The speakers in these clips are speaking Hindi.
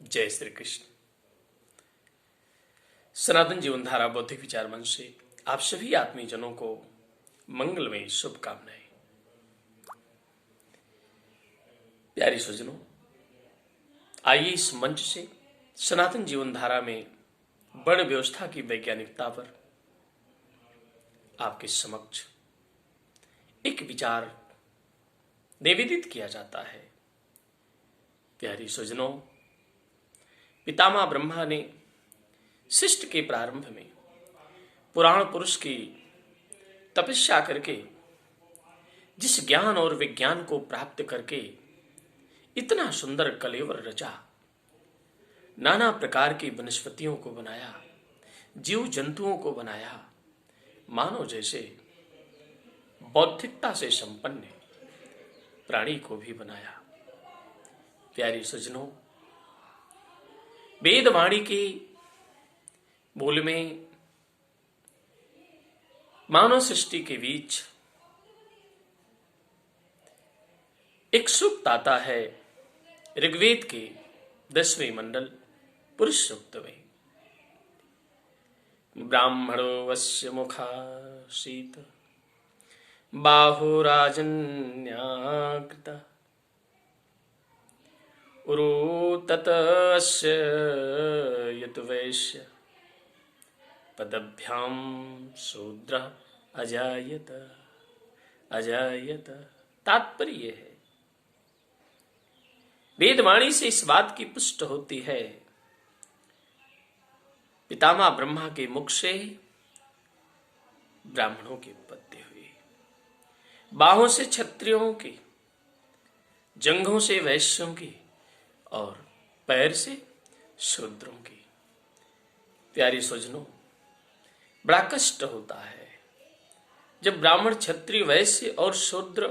जय श्री कृष्ण। सनातन जीवन धारा बौद्धिक विचार मंच से आप सभी आत्मीय जनों को मंगलमय शुभकामनाएं। प्यारी स्वजनों, आइए इस मंच से सनातन जीवन धारा में वर्ण व्यवस्था की वैज्ञानिकता पर आपके समक्ष एक विचार निवेदित किया जाता है। प्यारी स्वजनों, पितामह ब्रह्मा ने सृष्टि के प्रारंभ में पुराण पुरुष की तपस्या करके जिस ज्ञान और विज्ञान को प्राप्त करके इतना सुंदर कलेवर रचा, नाना प्रकार की वनस्पतियों को बनाया, जीव जंतुओं को बनाया, मानो जैसे बौद्धिकता से संपन्न प्राणी को भी बनाया। प्यारी सज्जनों, वेदवाणी के मूल में मानव सृष्टि के बीच एक सूक्त आता है ऋग्वेद के 10वें मंडल पुरुष सूक्त में। ब्राह्मणो वस्य मुखासीत बाहुराजन्याकृता उरु ततस्य यतुवैश्य पदभ्याम शूद्र अजायत। तात्पर्य है, वेदवाणी से इस बात की पुष्टि होती है, पितामह ब्रह्मा के मुख से ब्राह्मणों की उत्पत्ति हुई, बाहों से क्षत्रियों की, जंघों से वैश्यों की और पैर से शूद्रों की। प्यारी स्वजनों, बड़ा कष्ट होता है जब ब्राह्मण, क्षत्रिय, वैश्य और शूद्र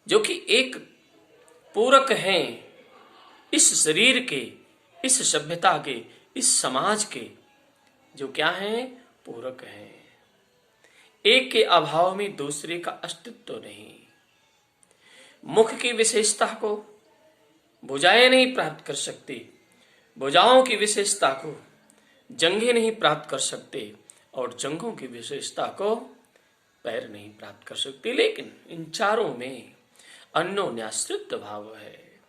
जो कि एक पूरक हैं इस शरीर के, इस सभ्यता के, इस समाज के, जो क्या हैं? पूरक हैं। एक के अभाव में दूसरे का अस्तित्व नहीं। मुख की विशेषता को भुजाएं नहीं प्राप्त कर सकती, भुजाओं की विशेषता को जंघें नहीं प्राप्त कर सकते और जंघों की विशेषता को पैर नहीं प्राप्त कर सकते। लेकिन इन चारों में अन्योन्याश्रित भाव है।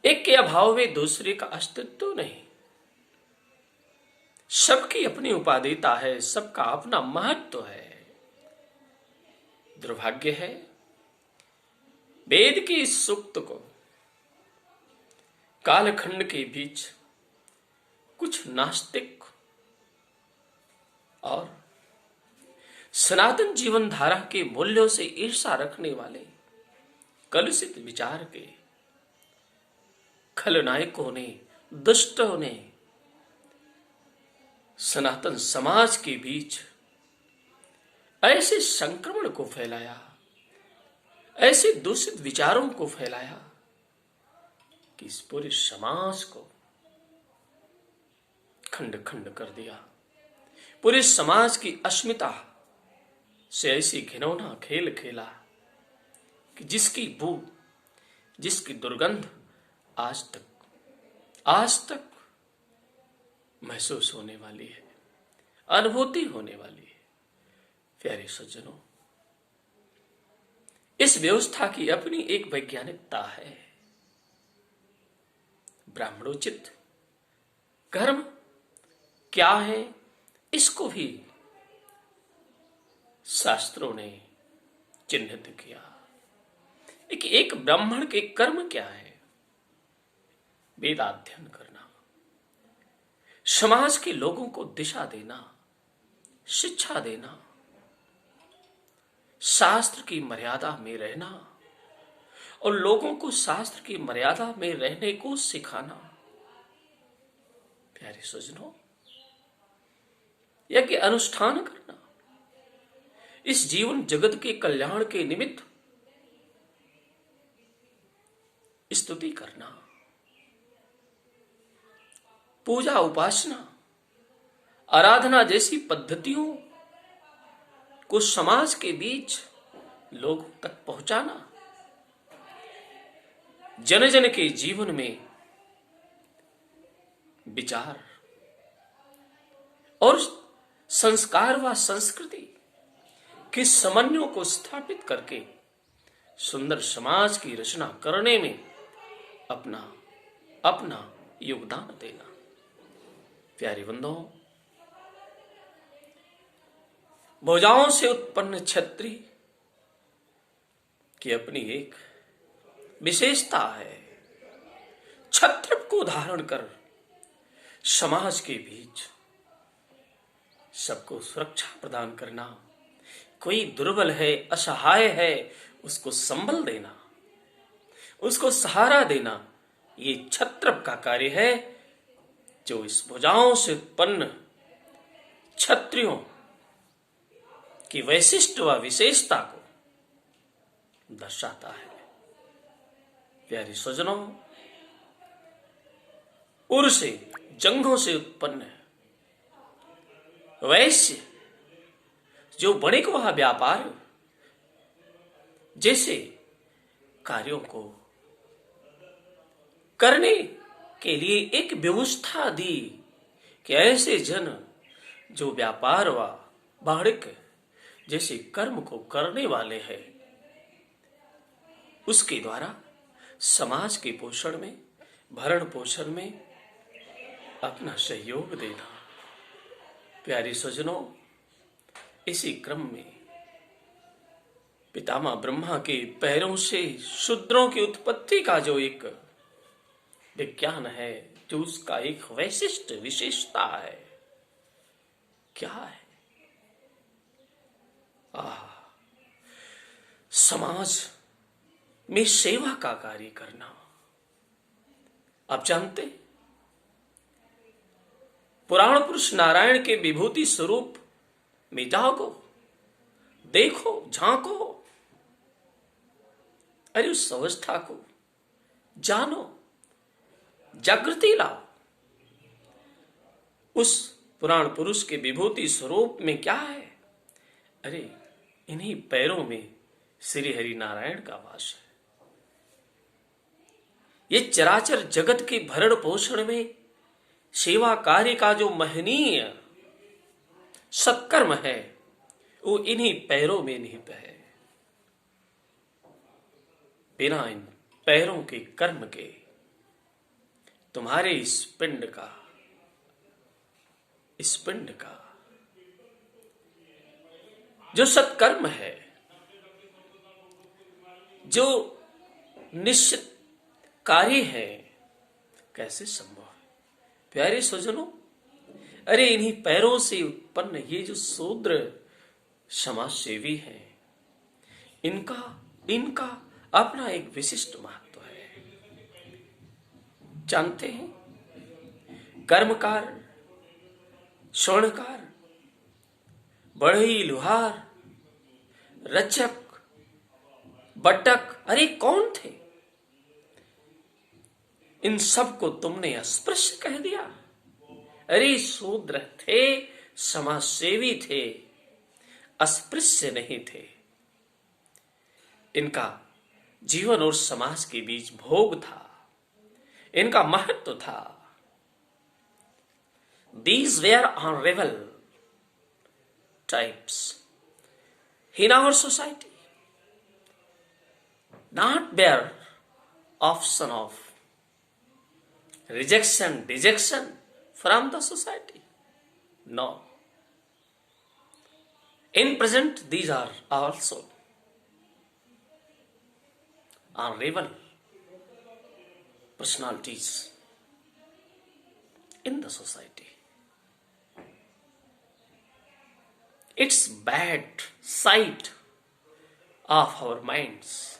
एक के अभाव में दूसरे का अस्तित्व नहीं। सबकी अपनी उपादेयता है, सबका अपना महत्व है। दुर्भाग्य है, वेद की इस सूक्त को कालखंड के बीच कुछ नास्तिक और सनातन जीवन धारा के मूल्यों से ईर्ष्या रखने वाले कलुषित विचार के खलनायकों ने, दुष्टों ने सनातन समाज के बीच ऐसे संक्रमण को फैलाया, ऐसे दूषित विचारों को फैलाया कि इस पूरे समाज को खंड खंड कर दिया। पूरे समाज की अस्मिता से ऐसी घिनौना खेल खेला कि जिसकी बू, जिसकी दुर्गंध आज तक महसूस होने वाली है, अनुभूति होने वाली है। प्यारे सज्जनों, इस व्यवस्था की अपनी एक वैज्ञानिकता है। ब्राह्मणोचित कर्म क्या है, इसको भी शास्त्रों ने चिन्हित किया। एक ब्राह्मण के कर्म क्या है? वेदाध्ययन करना, समाज के लोगों को दिशा देना, शिक्षा देना, शास्त्र की मर्यादा में रहना और लोगों को शास्त्र की मर्यादा में रहने को सिखाना। प्यारे सज्जनों, यज्ञ अनुष्ठान करना, इस जीवन जगत के कल्याण के निमित्त स्तुति करना, पूजा, उपासना, आराधना जैसी पद्धतियों को समाज के बीच लोगों तक पहुंचाना, जन जन के जीवन में विचार और संस्कार व संस्कृति के समन्वय को स्थापित करके सुंदर समाज की रचना करने में अपना अपना योगदान देना। प्यारे बंधुओं, भुजाओं से उत्पन्न क्षत्रिय की अपनी एक विशेषता है। छत्र को धारण कर समाज के बीच सबको सुरक्षा प्रदान करना, कोई दुर्बल है, असहाय है, उसको संबल देना, उसको सहारा देना, ये क्षत्रप का कार्य है, जो इस भुजाओं से उत्पन्न क्षत्रियों की वैशिष्ट व विशेषता को दर्शाता है। प्यारे स्वजनों, उर से जंघों से उत्पन्न वैश्य जो वणिक व व्यापार जैसे कार्यों को करने के लिए एक व्यवस्था दी कि ऐसे जन जो व्यापार व वाणिक जैसे कर्म को करने वाले हैं, उसके द्वारा समाज के पोषण में, भरण पोषण में अपना सहयोग देना। प्यारे स्वजनों, इसी क्रम में पितामह ब्रह्मा के पैरों से शूद्रों की उत्पत्ति का जो एक विज्ञान है, जो उसका एक वैशिष्ट विशेषता है, क्या है? समाज में सेवा का कार्य करना। आप जानते, पुराण पुरुष नारायण के विभूति स्वरूप में जागो, देखो, झांको, अरे उस अवस्था को जानो, जागृति लाओ। उस पुराण पुरुष के विभूति स्वरूप में क्या है? अरे इन्हीं पैरों में श्री हरि नारायण का वास है। ये चराचर जगत के भरण पोषण में सेवा कार्य का जो महनीय सत्कर्म है, वो इन्हीं पैरों में निहित है। बिना इन पैरों के कर्म के तुम्हारे इस पिंड का जो सत्कर्म है, जो निश्चित कार्य है, कैसे संभव है? प्यारे स्वजनों, अरे इन्हीं पैरों से उत्पन्न ये जो शूद्र समाज सेवी है, इनका अपना एक विशिष्ट महत्व है। जानते हैं, कर्मकार, स्वर्णकार, बढ़ई, लुहार, रचक, बटक, अरे कौन थे? इन सब को तुमने अस्पृश्य कह दिया। अरे शूद्र थे, समाज सेवी थे, अस्पृश्य नहीं थे। इनका जीवन और समाज के बीच भोग था, इनका महत्व था। These were honorable types in our society, not bare option of rejection, dejection from the society. No. In present, these are also honorable personalities in the society. It's bad side of our minds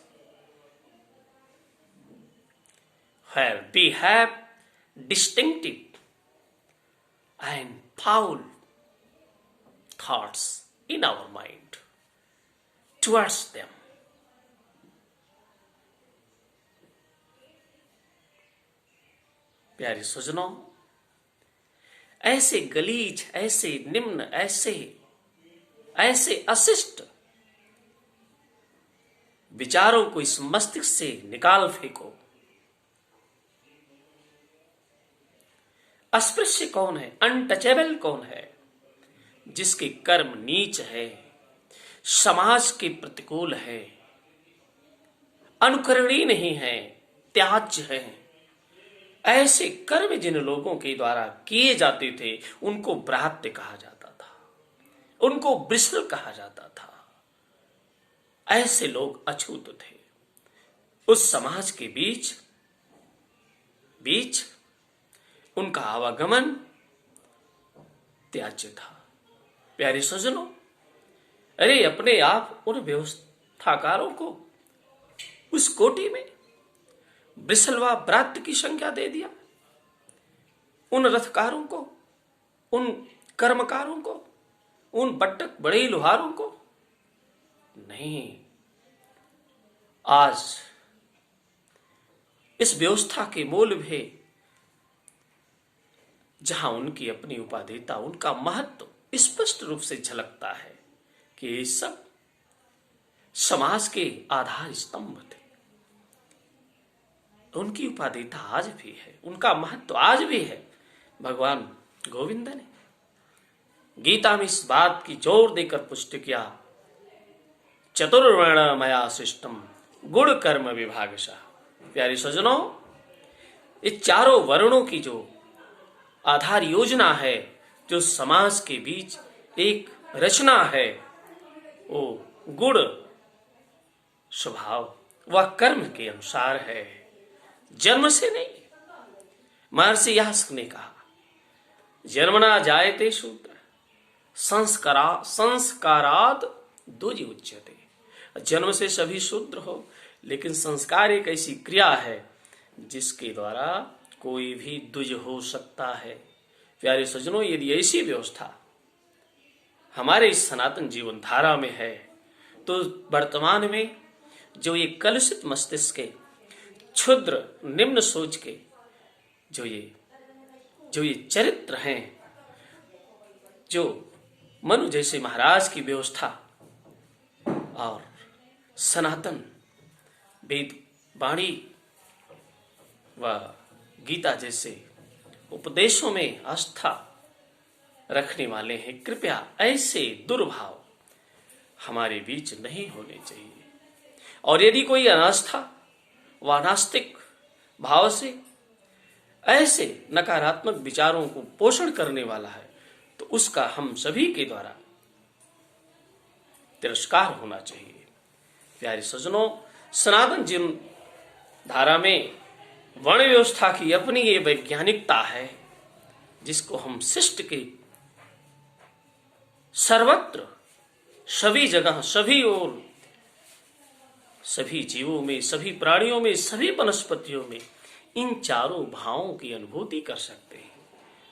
where we have distinctive and foul thoughts in our mind towards them. प्यारे स्वजनों, ऐसे गलीच, ऐसे निम्न, ऐसे अशिष्ट विचारों को इस मस्तिष्क से निकाल फेंको। अस्पृश्य कौन है, अनटचेबल कौन है? जिसके कर्म नीच है, समाज के प्रतिकूल है, अनुकरणीय नहीं है, त्याज्य है। ऐसे कर्म जिन लोगों के द्वारा किए जाते थे उनको ब्रात्य कहा जाता था, उनको वृषल कहा जाता था। ऐसे लोग अछूत थे। उस समाज के बीच उनका आवागमन त्याज्य था। प्यारे सज्जनों, अरे अपने आप उन व्यवस्थाकारों को उस कोटि में वृषल व ब्रात्य की संख्या दे दिया। उन रथकारों को, उन कर्मकारों को, उन बट्टक बड़े लोहारों को नहीं। आज इस व्यवस्था के मूल में जहां उनकी अपनी उपादेयता, उनका महत्व स्पष्ट रूप से झलकता है कि ये सब समाज के आधार स्तंभ थे। उनकी उपादेयता आज भी है, उनका महत्व आज भी है। भगवान गोविंद ने गीता में इस बात की जोर देकर पुष्टि किया, चतुर्वर्ण मया सृष्टम गुण कर्म विभागशः। प्यारे सज्जनों, इस चारों वर्णों की जो आधार योजना है, जो समाज के बीच एक रचना है, वो गुण स्वभाव व कर्म के अनुसार है, जन्म से नहीं। महर्षि यास्क ने कहा, जन्मना जायते शूद्र संस्काराद द्विज उच्यते। जन्म से सभी शूद्र हो, लेकिन संस्कार एक ऐसी क्रिया है जिसके द्वारा कोई भी द्विज हो सकता है। प्यारे सज्जनों, यदि ऐसी व्यवस्था हमारे इस सनातन जीवन धारा में है, तो वर्तमान में जो ये कलुषित मस्तिष्क के, क्षुद्र निम्न सोच के जो ये चरित्र हैं, जो मनु जैसे महाराज की व्यवस्था और सनातन वेद वाणी व गीता जैसे उपदेशों में आस्था रखने वाले हैं, कृपया ऐसे दुर्भाव हमारे बीच नहीं होने चाहिए। और यदि कोई अनास्था व नास्तिक भाव से ऐसे नकारात्मक विचारों को पोषण करने वाला है, तो उसका हम सभी के द्वारा तिरस्कार होना चाहिए। प्यारे सज्जनों, सनातन जीवन धारा में वर्ण व्यवस्था की अपनी ये वैज्ञानिकता है, जिसको हम शिष्ट के सर्वत्र, सभी जगह, सभी ओर, सभी जीवों में, सभी प्राणियों में, सभी वनस्पतियों में इन चारों भावों की अनुभूति कर सकते हैं।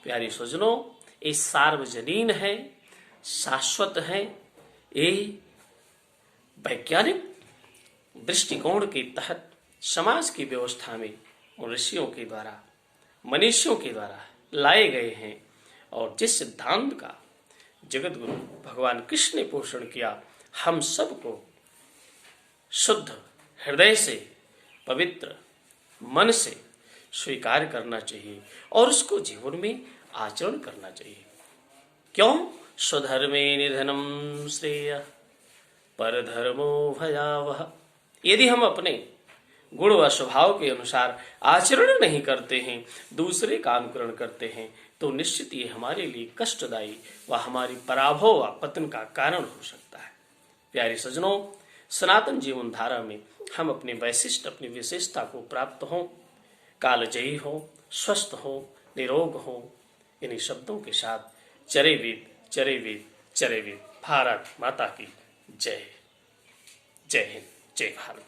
प्यारे सज्जनों, ये सार्वजनीन है, शाश्वत है। ये वैज्ञानिक दृष्टिकोण के तहत समाज की व्यवस्था में ऋषियों के द्वारा, मनीषियों के द्वारा लाए गए हैं। और जिस सिद्धांत का जगत गुरु भगवान कृष्ण ने पोषण किया, हम सबको शुद्ध हृदय से, पवित्र मन से स्वीकार करना चाहिए और उसको जीवन में आचरण करना चाहिए। क्यों? स्वधर्मे निधनम श्रेय परधर्मो भयावह। यदि हम अपने गुण व स्वभाव के अनुसार आचरण नहीं करते हैं, दूसरे का अनुकरण करते हैं, तो निश्चित ये हमारे लिए कष्टदायी व हमारी पराभव व पतन का कारण हो सकता है। प्यारे सज्जनों, सनातन जीवन धारा में हम अपने वैशिष्ट, अपनी विशेषता को प्राप्त हों, कालजयी हो, स्वस्थ हो, निरोग हो, इन्हीं शब्दों के साथ चरे वेद, चरे वेद, चरे वेद। भारत माता की जय। जय हिंद, जय भारत।